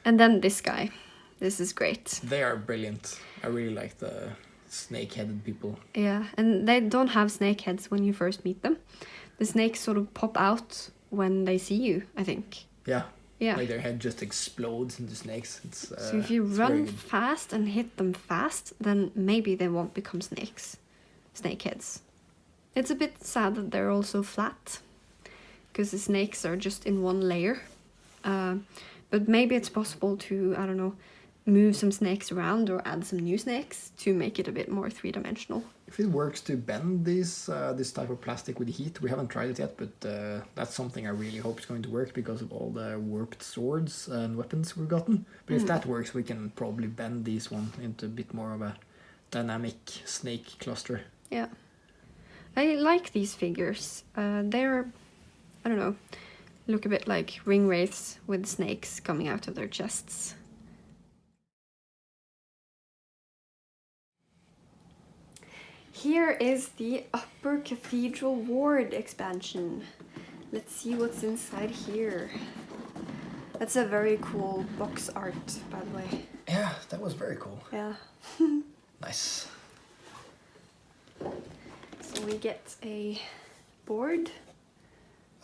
And then this guy. This is great. They are brilliant. I really like the snake-headed people. Yeah, and they don't have snake heads when you first meet them. The snakes sort of pop out when they see you, I think. Yeah. Yeah. Like their head just explodes into snakes. It's, So if you it's very run good. fast and hit them fast, then maybe they won't become snakeheads. It's a bit sad that they're also flat, because the snakes are just in one layer. But maybe it's possible to, I don't know, move some snakes around or add some new snakes to make it a bit more three-dimensional. If it works to bend this type of plastic with heat, we haven't tried it yet, but that's something I really hope is going to work because of all the warped swords and weapons we've gotten. But if that works, we can probably bend these one into a bit more of a dynamic snake cluster. Yeah. I like these figures. They're, I don't know, look a bit like ring wraiths with snakes coming out of their chests. Here is the Upper Cathedral Ward expansion. Let's see what's inside here. That's a very cool box art, by the way. Yeah, that was very cool. Yeah. Nice. So we get a board.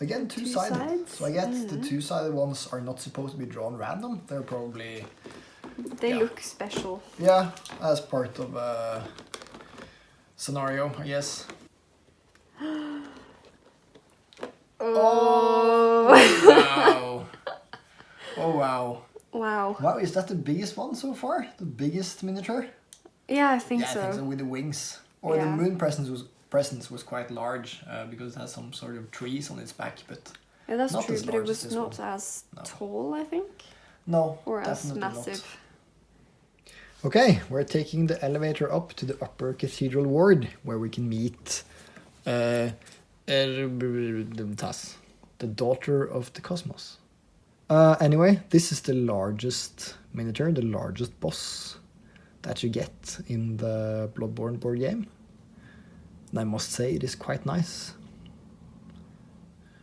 Again, Two two-sided. sides? So I guess the two-sided ones are not supposed to be drawn random. They're probably... They Yeah. look special. Yeah, as part of a scenario, I guess. Oh! Wow. Oh, wow. Wow. Wow, is that the biggest one so far? The biggest miniature? Yeah, I think Yeah, so. I think so, with the wings. Or the Yeah. moon presence was quite large because it has some sort of trees on its back, but Yeah, that's not true, as but it large as was this not one. as No. tall, I think. no, Or as definitely massive. not. Okay, we're taking the elevator up to the Upper Cathedral Ward, where we can meet the daughter of the cosmos. Anyway, this is the largest miniature, the largest boss that you get in the Bloodborne board game. And I must say it is quite nice.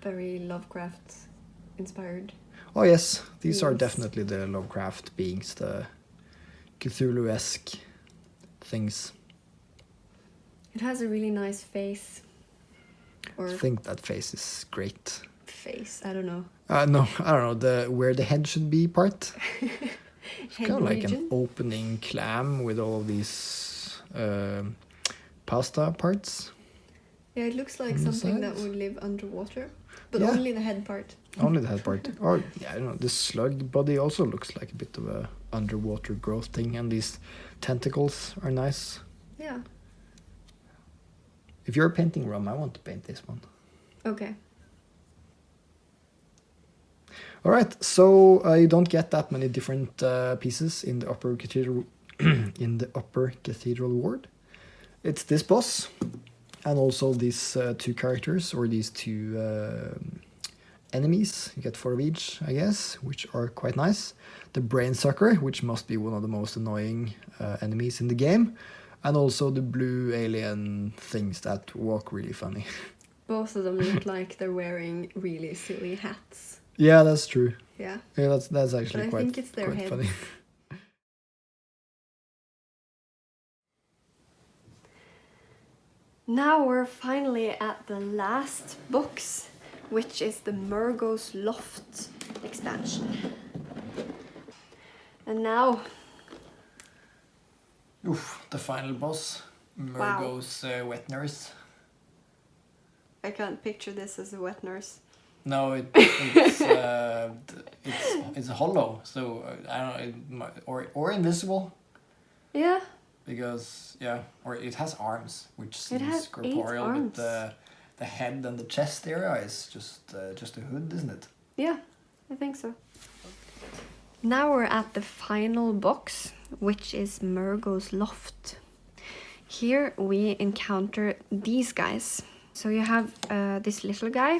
Very Lovecraft inspired. Oh yes, these are Yes. definitely the Lovecraft beings, the Cthulhu-esque things. It has a really nice face. Or I think that face is great. face, I don't know. No, I don't know, where the head should be part. It's Head kind of like region? an opening clam with all of these pasta parts. Yeah, it looks like On the something that sides? would live underwater. But Yeah. only the head part. Only the head part. Or, yeah, I don't know, the slug body also looks like a bit of a underwater growth thing, and these tentacles are nice. Yeah. If you're painting rum, I want to paint this one. Okay. All right, so you don't get that many different pieces in the Upper Cathedral in the Upper Cathedral Ward. It's this boss, and also these two characters, or these two enemies. You get 4 of each, I guess, which are quite nice. The Brain Sucker, which must be one of the most annoying enemies in the game, and also the blue alien things that walk really funny. Both of them look like they're wearing really silly hats. Yeah, that's true. Yeah. Yeah, that's actually But I quite, think it's their quite heads. funny. Now we're finally at the last box, which is the Mergo's Loft expansion. And now, Oof, the final boss, Wow. Mergo's wet nurse. I can't picture this as a wet nurse. No, it's hollow, so I don't know, or invisible, Yeah, because or it has arms, which It has seems corporeal, 8 but arms. the head and the chest area is just a hood, isn't it? yeah, I think so. Now we're at the final box, which is Mergo's Loft. Here we encounter these guys. So you have this little guy.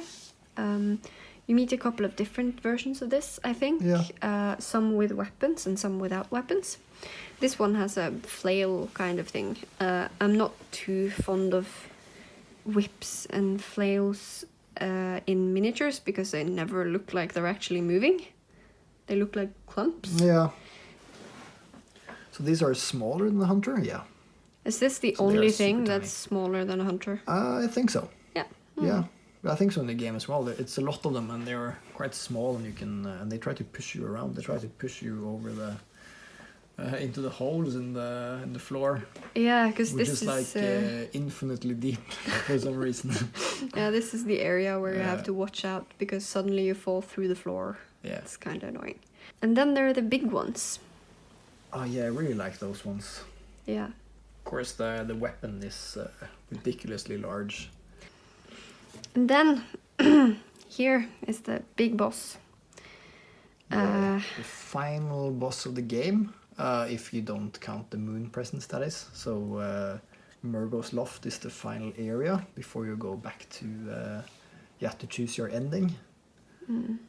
You meet a couple of different versions of this, I think. Yeah. Some with weapons and some without weapons. This one has a flail kind of thing. I'm not too fond of whips and flails in miniatures because they never look like they're actually moving. They look like clumps. Yeah. So these are smaller than the hunter, yeah. Is this the So they are only super thing tiny. that's smaller than a hunter? I think so. Yeah. Yeah, but I think so in the game as well. It's a lot of them, and they're quite small, and you can and they try to push you around. They try to push you over the into the holes in the floor, Yeah, because which this is like infinitely deep for some reason. yeah, this is the area where you have Yeah. to watch out because suddenly you fall through the floor. Yeah. It's kind of annoying. And then there are the big ones. Oh yeah, I really like those ones. Yeah. Of course, the weapon is ridiculously large. And then here is the big boss. The final boss of the game, if you don't count the moon presence, that is. So Mergo's Loft is the final area before you go back to, you have to choose your ending.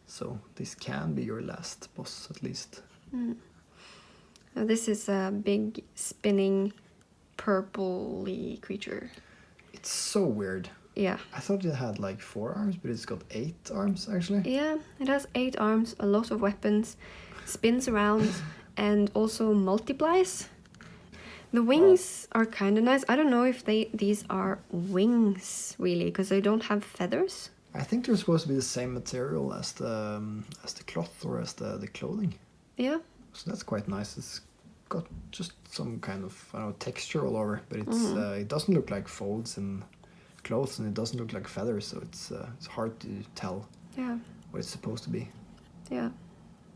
So this can be your last boss at least. Now this is a big spinning purpley creature. It's so weird. Yeah. I thought it had like 4 arms, but it's got 8 arms actually. Yeah, it has 8 arms, a lot of weapons, spins around, and also multiplies. The wings are kind of nice. I don't know if these are wings really, because they don't have feathers. I think they're supposed to be the same material as the cloth or as the clothing. Yeah. So that's quite nice. It's got just some kind of, I don't know, texture all over, but it's it doesn't look like folds and clothes, and it doesn't look like feathers, so it's hard to tell what it's supposed to be. Yeah,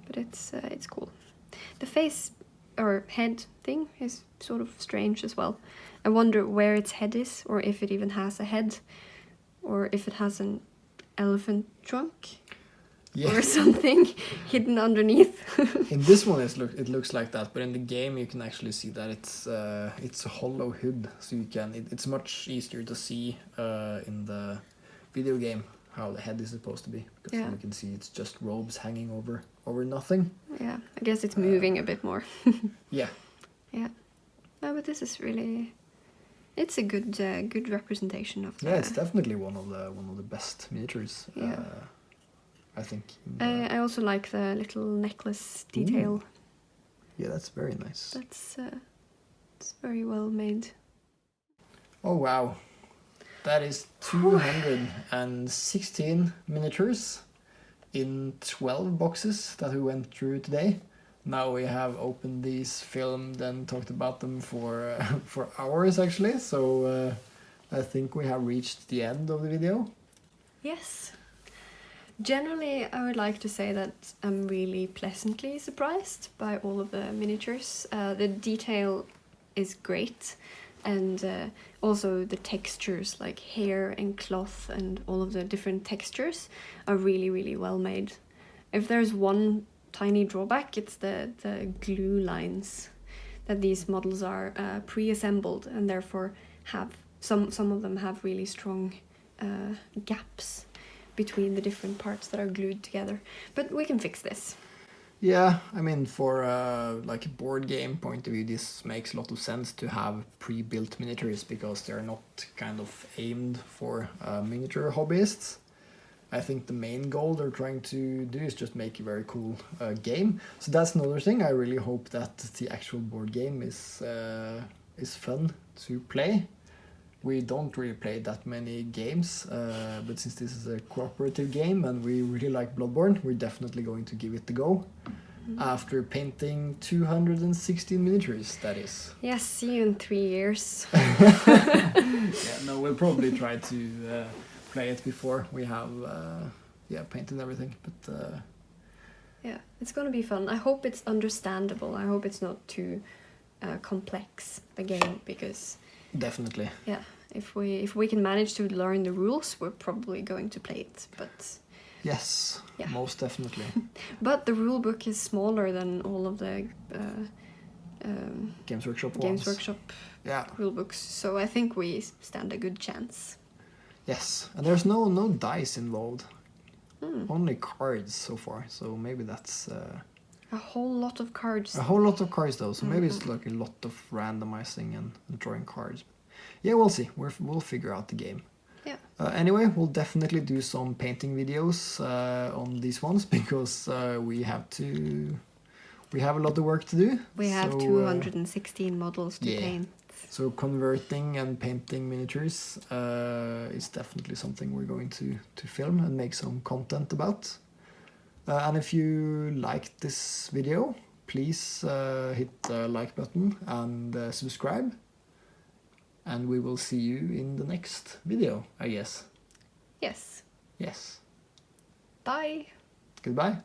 but it's cool. The face or head thing is sort of strange as well. I wonder where its head is, or if it even has a head, or if it has an elephant trunk or something hidden underneath. In this one it looks like that, but in the game you can actually see that it's a hollow hood, so you can it's much easier to see in the video game how the head is supposed to be, because you can see it's just robes hanging over nothing. Yeah, I guess it's moving a bit more. Yeah. No, but this is really, it's a good representation of the... Yeah, it's definitely one of the best miniatures. I think. I also like the little necklace detail. Ooh. Yeah, that's very nice. It's very well made. Oh wow, that is 216 miniatures in 12 boxes that we went through today. Now we have opened these, filmed and talked about them for hours actually, so I think we have reached the end of the video. Yes. Generally, I would like to say that I'm really pleasantly surprised by all of the miniatures. The detail is great, and also the textures like hair and cloth and all of the different textures are really, really well made. If there's one tiny drawback, it's the glue lines, that these models are pre-assembled and therefore have some of them have really strong gaps between the different parts that are glued together. But we can fix this. Yeah, I mean, for like a board game point of view, this makes a lot of sense to have pre-built miniatures, because they're not kind of aimed for miniature hobbyists. I think the main goal they're trying to do is just make a very cool game. So that's another thing. I really hope that the actual board game is fun to play. We don't really play that many games, but since this is a cooperative game and we really like Bloodborne, we're definitely going to give it a go. After painting 216 miniatures, that is. Yes, see you in 3 years. Yeah, no, we'll probably try to play it before we have painted everything, but yeah, it's gonna be fun. I hope it's understandable. I hope it's not too complex, the game, because definitely. Yeah, if we can manage to learn the rules, we're probably going to play it. But yes, most definitely. But the rule book is smaller than all of the Games Workshop rule books, so I think we stand a good chance. Yes, and there's no dice involved. Only cards so far, so maybe that's a whole lot of cards. A whole lot of cards though, so maybe it's like a lot of randomizing and drawing cards. Yeah, we'll see. We'll figure out the game. Yeah. Anyway, we'll definitely do some painting videos on these ones, because we have a lot of work to do. We have 216 models to paint. So converting and painting miniatures is definitely something we're going to film and make some content about. And if you liked this video, please hit the like button and subscribe. And we will see you in the next video, I guess. Yes. Yes. Bye. Goodbye.